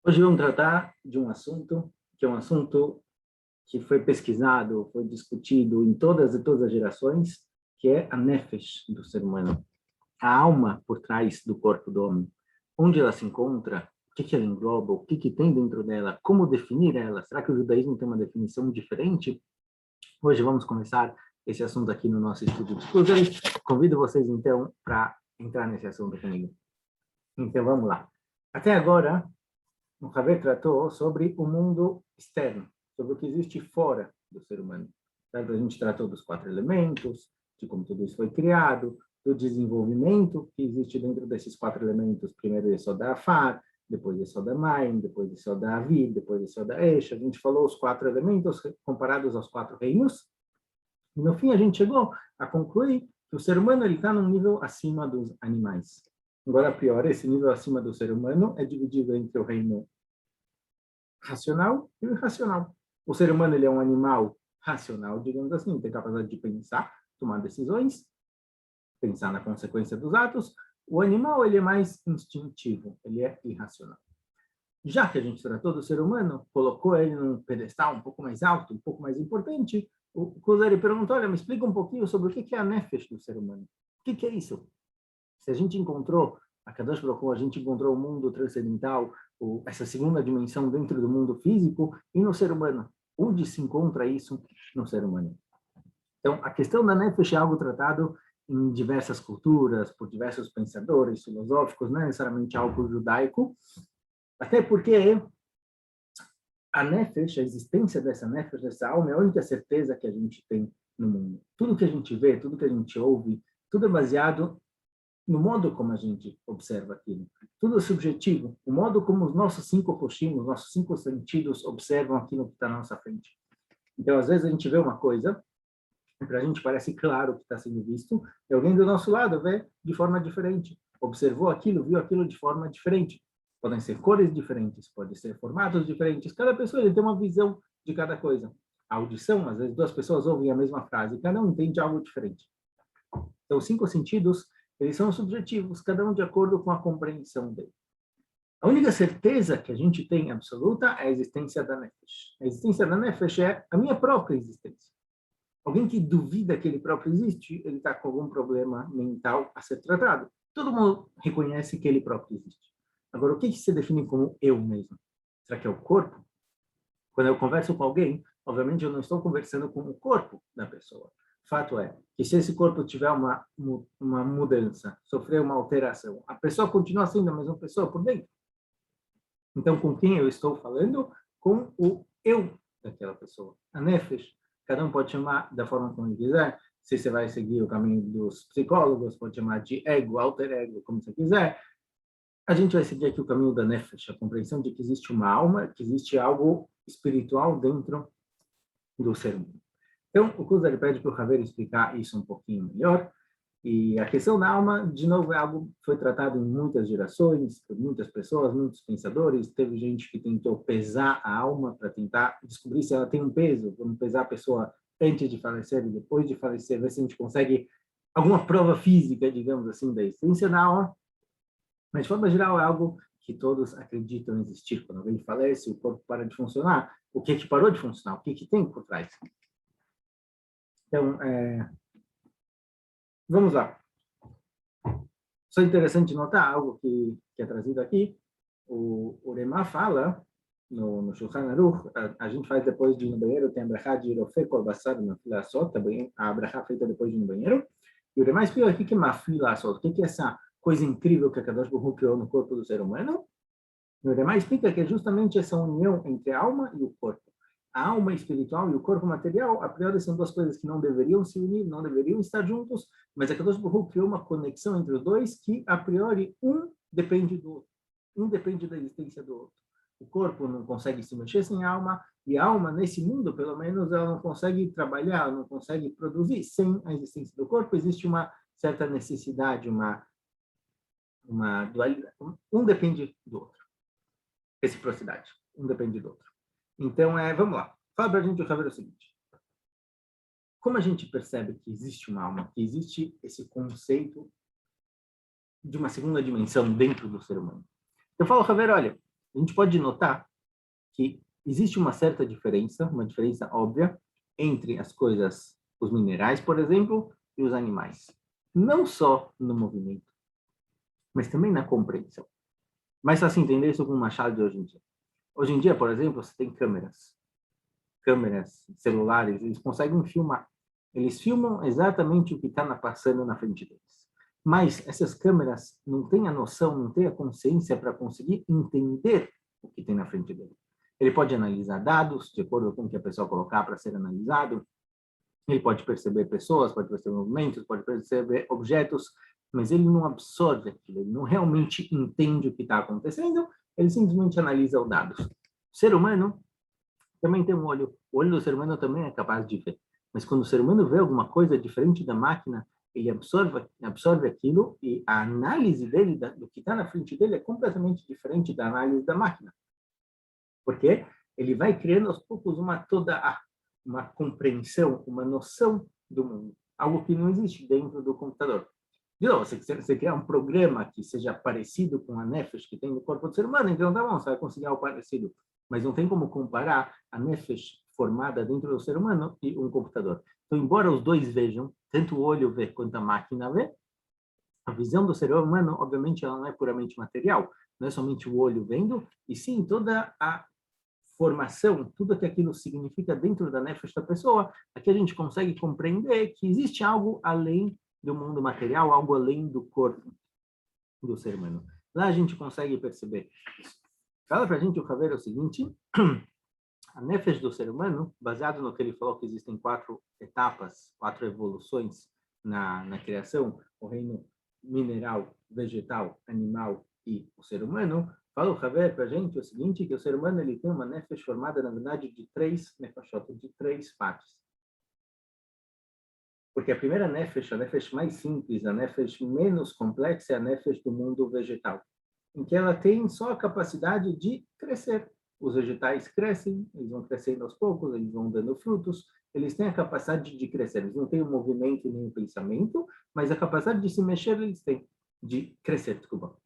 Hoje vamos tratar de um assunto que é um assunto que foi pesquisado, foi discutido em todas as gerações, que é a nefesh do ser humano, a alma por trás do corpo do homem. Onde ela se encontra, o que ela engloba, o que tem dentro dela, como definir ela? Será que o judaísmo tem uma definição diferente? Hoje vamos começar esse assunto aqui no nosso estudo de Kuzari. Convido vocês, então, para entrar nesse assunto comigo. Então, vamos lá. Até agora, o Haver tratou sobre o mundo externo, sobre o que existe fora do ser humano. Certo? A gente tratou dos 4 elementos, de como tudo isso foi criado, do desenvolvimento que existe dentro desses 4 elementos. Primeiro Yesod Afar, depois Yesod Mayim, depois Yesod Aviv, depois Yesod Esh. A gente falou os 4 elementos comparados aos 4 reinos. E no fim a gente chegou a concluir que o ser humano está num nível acima dos animais. Agora, a priori, esse nível acima do ser humano é dividido entre o reino racional e o irracional. O ser humano ele é um animal racional, digamos assim, tem capacidade de pensar, tomar decisões, pensar na consequência dos atos. O animal ele é mais instintivo, ele é irracional. Já que a gente tratou do ser humano, colocou ele num pedestal um pouco mais alto, um pouco mais importante, o Kuzari perguntou, olha, me explica um pouquinho sobre o que é a nefesh do ser humano. O que é isso? Se a gente encontrou, a Kadosh Baruch Hu, a gente encontrou o mundo transcendental, essa segunda dimensão dentro do mundo físico e no ser humano. Onde se encontra isso no ser humano? Então, a questão da Nefesh é algo tratado em diversas culturas, por diversos pensadores filosóficos, não é necessariamente algo judaico, até porque a Nefesh, a existência dessa Nefesh, dessa alma, é a única certeza que a gente tem no mundo. Tudo que a gente vê, tudo que a gente ouve, tudo é baseado no modo como a gente observa aquilo. Tudo é subjetivo. O modo como os nossos 5 roshim, os nossos 5 sentidos observam aquilo que está na nossa frente. Então, às vezes, a gente vê uma coisa, e para a gente parece claro o que está sendo visto, e alguém do nosso lado vê de forma diferente. Observou aquilo, viu aquilo de forma diferente. Podem ser cores diferentes, podem ser formatos diferentes. Cada pessoa tem uma visão de cada coisa. A audição, às vezes, 2 pessoas ouvem a mesma frase, cada um entende algo diferente. Então, os 5 sentidos eles são subjetivos, cada um de acordo com a compreensão dele. A única certeza que a gente tem absoluta é a existência da Nefesh. A existência da Nefesh é a minha própria existência. Alguém que duvida que ele próprio existe, ele está com algum problema mental a ser tratado. Todo mundo reconhece que ele próprio existe. Agora, o que se define como eu mesmo? Será que é o corpo? Quando eu converso com alguém, obviamente eu não estou conversando com o corpo da pessoa. Fato é que se esse corpo tiver uma mudança, sofrer uma alteração, a pessoa continua sendo a mesma pessoa por dentro. Então, com quem eu estou falando? Com o eu daquela pessoa. A nefesh, cada um pode chamar da forma como ele quiser. Se você vai seguir o caminho dos psicólogos, pode chamar de ego, alter ego, como você quiser. A gente vai seguir aqui o caminho da nefesh, a compreensão de que existe uma alma, que existe algo espiritual dentro do ser humano. Então, o Kuzari pede para o Haver explicar isso um pouquinho melhor. E a questão da alma, de novo, é algo que foi tratado em muitas gerações, por muitas pessoas, muitos pensadores. Teve gente que tentou pesar a alma para tentar descobrir se ela tem um peso. Vamos pesar a pessoa antes de falecer e depois de falecer, ver se a gente consegue alguma prova física, digamos assim, da existência da alma. Mas, de forma geral, é algo que todos acreditam existir. Quando alguém falece, o corpo para de funcionar. O que parou de funcionar? O que tem por trás? Então, vamos lá. Só interessante notar algo que é trazido aqui. O Rema fala, no Shulchan Aruch, a gente faz depois de ir no banheiro, tem a brachá de Rofé Kol Basar Mafila Sot, a brachá feita depois de ir no banheiro. E o Rema explica aqui que é Mafila Sot, o que é essa coisa incrível que a Kadosh Baruch Hu criou no corpo do ser humano. E o Rema explica que é justamente essa união entre a alma e o corpo. A alma espiritual e o corpo material, a priori, são 2 coisas que não deveriam se unir, não deveriam estar juntos, mas a Kadosh Baruch Hu criou uma conexão entre os 2 que, a priori, um depende do outro. Um depende da existência do outro. O corpo não consegue se mexer sem a alma, e a alma, nesse mundo, pelo menos, ela não consegue trabalhar, ela não consegue produzir sem a existência do corpo. Existe uma certa necessidade, uma dualidade. Um depende do outro. Reciprocidade. Um depende do outro. Então, vamos lá. Fala para a gente o seguinte. Como a gente percebe que existe uma alma, que existe esse conceito de uma segunda dimensão dentro do ser humano? Eu falo, Javier, olha, a gente pode notar que existe uma certa diferença, uma diferença óbvia, entre as coisas, os minerais, por exemplo, e os animais. Não só no movimento, mas também na compreensão. Mais fácil entender isso com uma chave de hoje em dia. Hoje em dia, por exemplo, você tem câmeras celulares, eles conseguem filmar. Eles filmam exatamente o que está passando na frente deles. Mas essas câmeras não têm a noção, não têm a consciência para conseguir entender o que tem na frente dele. Ele pode analisar dados, de acordo com o que a pessoa colocar para ser analisado. Ele pode perceber pessoas, pode perceber movimentos, pode perceber objetos, mas ele não absorve aquilo, ele não realmente entende o que está acontecendo, ele simplesmente analisa os dados. O ser humano também tem um olho. O olho do ser humano também é capaz de ver. Mas quando o ser humano vê alguma coisa diferente da máquina, ele absorve aquilo e a análise dele, do que está na frente dele, é completamente diferente da análise da máquina. Porque ele vai criando aos poucos uma compreensão, uma noção do mundo. Algo que não existe dentro do computador. De novo, você criar um programa que seja parecido com a nefesh que tem no corpo do ser humano, então tá bom, você vai conseguir algo parecido. Mas não tem como comparar a nefesh formada dentro do ser humano e um computador. Então, embora os dois vejam, tanto o olho vê quanto a máquina vê, a visão do ser humano, obviamente, ela não é puramente material. Não é somente o olho vendo, e sim toda a formação, tudo que aquilo significa dentro da nefesh da pessoa, aqui a gente consegue compreender que existe algo além do mundo material, algo além do corpo do ser humano. Lá a gente consegue perceber isso. Fala para a gente o Haver o seguinte, a nefesh do ser humano, baseado no que ele falou que existem 4 etapas, 4 evoluções na criação, o reino mineral, vegetal, animal e o ser humano, fala o Haver para a gente o seguinte, que o ser humano ele tem uma nefesh formada, na verdade, de 3 nefashot, de 3 partes. Porque a primeira nefesh, a nefesh mais simples, a nefesh menos complexa, é a nefesh do mundo vegetal, em que ela tem só a capacidade de crescer. Os vegetais crescem, eles vão crescendo aos poucos, eles vão dando frutos, eles têm a capacidade de crescer, eles não têm o movimento nem o pensamento, mas a capacidade de se mexer eles têm, de crescer, desculpa.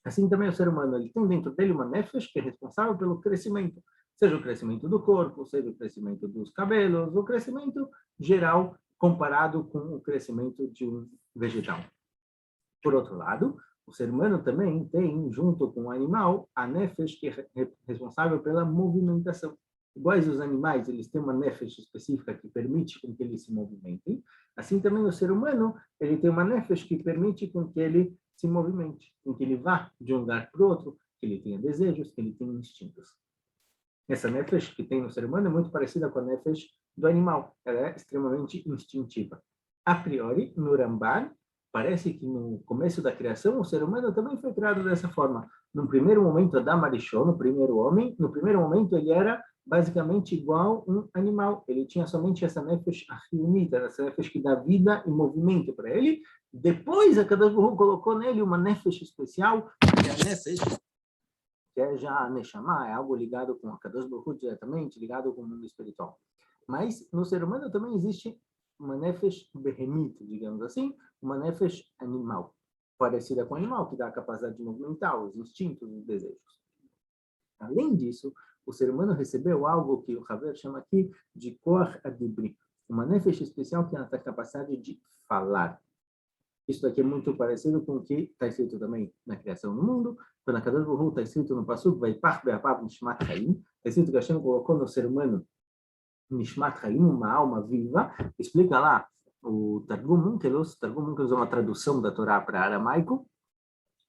Assim também o ser humano, ele tem dentro dele uma nefesh que é responsável pelo crescimento, seja o crescimento do corpo, seja o crescimento dos cabelos, o crescimento geral comparado com o crescimento de um vegetal. Por outro lado, o ser humano também tem, junto com o animal, a nefesh que é responsável pela movimentação. Iguais os animais, eles têm uma nefesh específica que permite com que eles se movimentem. Assim também o ser humano, ele tem uma nefesh que permite com que ele se movimente, com que ele vá de um lugar para o outro, que ele tenha desejos, que ele tenha instintos. Essa nefesh que tem no ser humano é muito parecida com a nefesh do animal. Ela é extremamente instintiva. A priori, no Ramban, parece que no começo da criação, o ser humano também foi criado dessa forma. No primeiro momento, Adam Arishon, no primeiro homem, no primeiro momento ele era basicamente igual um animal. Ele tinha somente essa nefesh achiunita, essa nefesh que dá vida e movimento para ele. Depois, a Kadosh Baruch Hu colocou nele uma nefesh especial, que é a nefesh que é já a Neshama, é algo ligado com a Kadosh Baruch Hu diretamente, ligado com o mundo espiritual. Mas no ser humano também existe uma nefesh behemita, digamos assim, uma nefesh animal, parecida com o animal, que dá a capacidade de movimentar, os instintos, os desejos. Além disso, o ser humano recebeu algo que o Haver chama aqui de Koach Adibri, uma nefesh especial que tem a capacidade de falar. Isso aqui é muito parecido com o que está escrito também na criação do mundo. Quando a Kadosh Baruch Hu está escrito no Pasuk, Vaipach be'apav nishmat chaim, está escrito que Hashem colocou no ser humano nishmat chaim, uma alma viva. Explica lá o Targum Onkelos. Targum Onkelos é uma tradução da Torá para aramaico.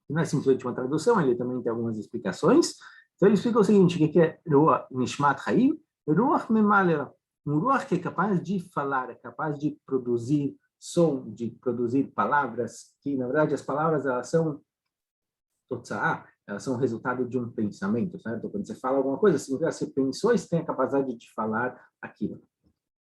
Não é simplesmente uma tradução, ele também tem algumas explicações. Então ele explica o seguinte, o que é Ruach nishmat chaim? Ruach memalera. Um Ruach que é capaz de falar, é capaz de produzir som, de produzir palavras, que na verdade as palavras elas são totza'ah, elas são resultado de um pensamento, certo? Quando você fala alguma coisa, você pensou e você tem a capacidade de falar aquilo.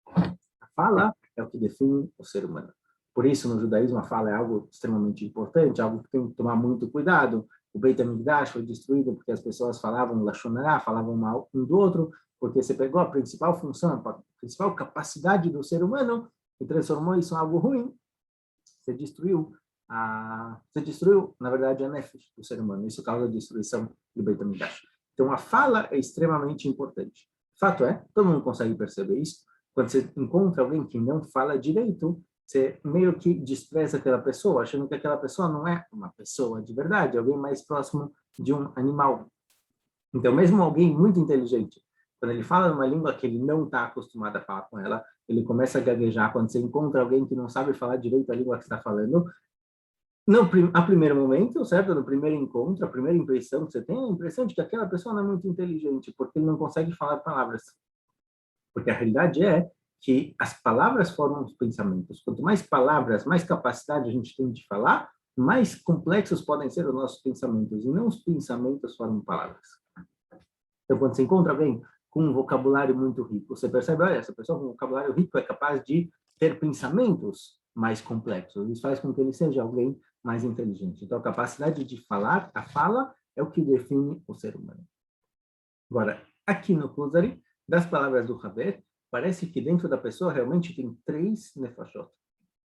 A fala é o que define o ser humano. Por isso, no judaísmo, a fala é algo extremamente importante, algo que tem que tomar muito cuidado. O Beit HaMikdash foi destruído porque as pessoas falavam lashon hará, falavam mal um do outro, porque você pegou a principal função, a principal capacidade do ser humano e transformou isso em algo ruim. Você destruiu, na verdade, a nefesh do ser humano. Isso causa a destruição do Beit HaMikdash. Então, a fala é extremamente importante. Fato é, todo mundo consegue perceber isso. Quando você encontra alguém que não fala direito, você meio que despreza aquela pessoa, achando que aquela pessoa não é uma pessoa de verdade, alguém mais próximo de um animal. Então, mesmo alguém muito inteligente, quando ele fala numa língua que ele não está acostumado a falar com ela, ele começa a gaguejar. Quando você encontra alguém que não sabe falar direito a língua que está falando, a primeiro momento, certo? No primeiro encontro, a primeira impressão que você tem é a impressão de que aquela pessoa não é muito inteligente, porque ele não consegue falar palavras. Porque a realidade é que as palavras formam os pensamentos. Quanto mais palavras, mais capacidade a gente tem de falar, mais complexos podem ser os nossos pensamentos, e não os pensamentos formam palavras. Então, quando você encontra alguém com um vocabulário muito rico, você percebe, olha, essa pessoa com um vocabulário rico é capaz de ter pensamentos mais complexos. Isso faz com que ele seja alguém mais inteligente. Então, a capacidade de falar, a fala, é o que define o ser humano. Agora, aqui no Kuzari, das palavras do Haber, parece que dentro da pessoa realmente tem 3 nefashot.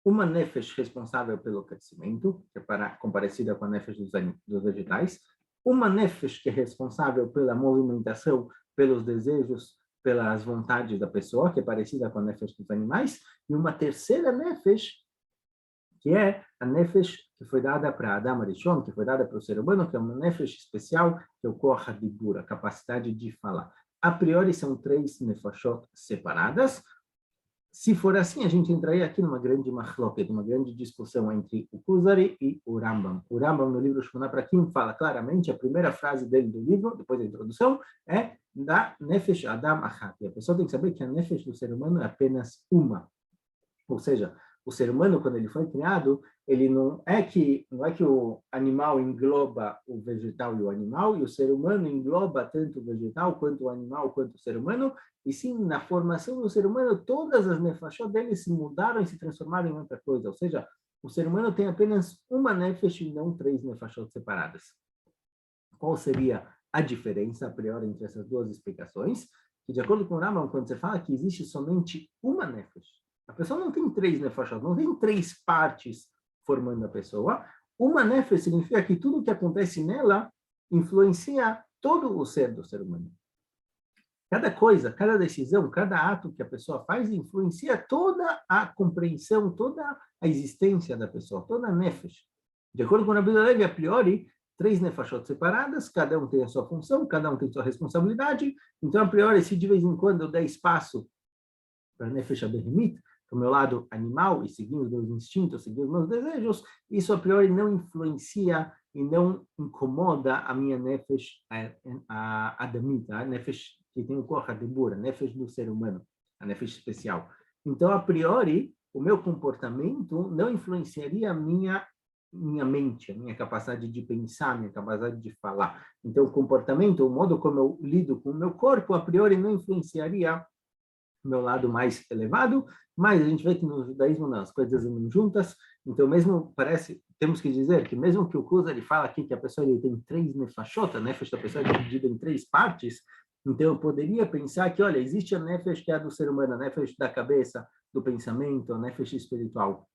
Uma nefesh responsável pelo crescimento, que é comparecida com a nefesh dos vegetais. Uma nefesh que é responsável pela movimentação, pelos desejos, pelas vontades da pessoa, que é parecida com a nefesh dos animais. E uma terceira nefesh, que é a nefesh que foi dada para Adam Arishon, que foi dada para o ser humano, que é uma nefesh especial, que é o koach hadibur, a capacidade de falar. A priori são 3 nefashot separadas. Se for assim, a gente entraria aqui numa grande machloket, uma grande discussão entre o Kuzari e o Rambam. O Rambam, no livro Shmona Prakim, fala claramente, a primeira frase dele do livro, depois da introdução, é da Nefesh Adam Achat. E a pessoa tem que saber que a Nefesh do ser humano é apenas uma. Ou seja, o ser humano, quando ele foi criado, ele não é que o animal engloba o vegetal e o animal, e o ser humano engloba tanto o vegetal, quanto o animal, quanto o ser humano, e sim, na formação do ser humano, todas as nefashot dele se mudaram e se transformaram em outra coisa. Ou seja, o ser humano tem apenas uma nefesh e não 3 nefashot separadas. Qual seria a diferença, a priori, entre essas duas explicações? Que, de acordo com o Rambam, quando você fala que existe somente uma nefesh, a pessoa não tem 3 nefashot, não tem 3 partes formando a pessoa. Uma nefesh significa que tudo o que acontece nela influencia todo o ser do ser humano. Cada coisa, cada decisão, cada ato que a pessoa faz influencia toda a compreensão, toda a existência da pessoa, toda a nefesh. De acordo com a Bíblia Levi, a priori, 3 nefashot separadas, cada um tem a sua função, cada um tem a sua responsabilidade. Então, a priori, se de vez em quando eu der espaço para a nefesh aberrimit, para o meu lado animal, e seguir os meus instintos, seguir os meus desejos, isso a priori não influencia e não incomoda a minha nefesh a adamit, a nefesh que tem o koach hadibur, a nefesh do ser humano, a nefesh especial. Então, a priori, o meu comportamento não influenciaria a minha mente, a minha capacidade de pensar, a minha capacidade de falar. Então, o comportamento, o modo como eu lido com o meu corpo, a priori não influenciaria o meu lado mais elevado, mas a gente vê que no judaísmo não, as coisas andam juntas. Então, mesmo temos que dizer que mesmo que o Kuzari fala aqui que a pessoa ele tem 3 nefashot, a nefesh da pessoa é dividida em 3 partes, então eu poderia pensar que, olha, existe a nefesh que é a do ser humano, a nefesh da cabeça, do pensamento, a nefesh espiritual.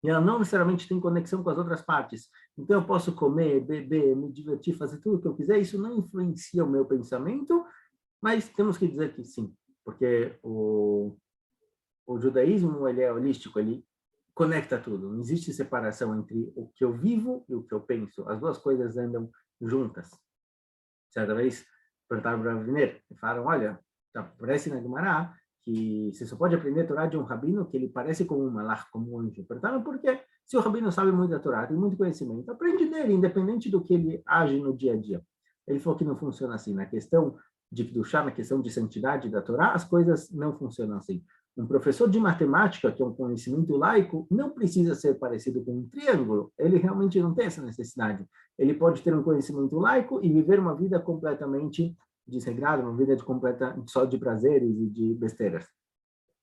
E ela não necessariamente tem conexão com as outras partes. Então eu posso comer, beber, me divertir, fazer tudo o que eu quiser, isso não influencia o meu pensamento, mas temos que dizer que sim, porque o judaísmo ele é holístico, ele conecta tudo. Não existe separação entre o que eu vivo e o que eu penso. As duas coisas andam juntas. Certa vez, perguntaram para o Raviner, e falaram, olha, parece na Gemara que você só pode aprender a Torá de um rabino que ele parece como um malach, como um anjo. Perguntaram por quê? Se o rabino sabe muito da Torá, tem muito conhecimento, aprende dele, independente do que ele age no dia a dia. Ele falou que não funciona assim. Na questão de Kedushá, na questão de santidade da Torá, as coisas não funcionam assim. Um professor de matemática, que é um conhecimento laico, não precisa ser parecido com um triângulo. Ele realmente não tem essa necessidade. Ele pode ter um conhecimento laico e viver uma vida completamente desregrada, uma vida só de prazeres e de besteiras.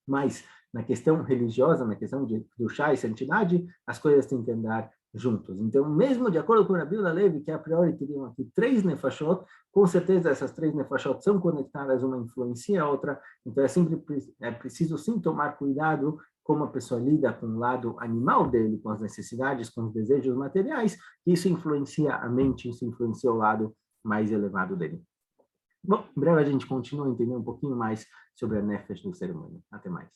Mas, na questão religiosa, na questão de chá e santidade, as coisas têm que andar juntos. Então, mesmo de acordo com a Bíblia Levi, que a priori teriam aqui 3 nefashot, com certeza essas 3 nefashot são conectadas, uma influencia a outra, então é preciso sim tomar cuidado como a pessoa lida com o lado animal dele, com as necessidades, com os desejos materiais, isso influencia a mente, isso influencia o lado mais elevado dele. Bom, em breve a gente continua a entender um pouquinho mais sobre a nefesh do ser humano. Até mais.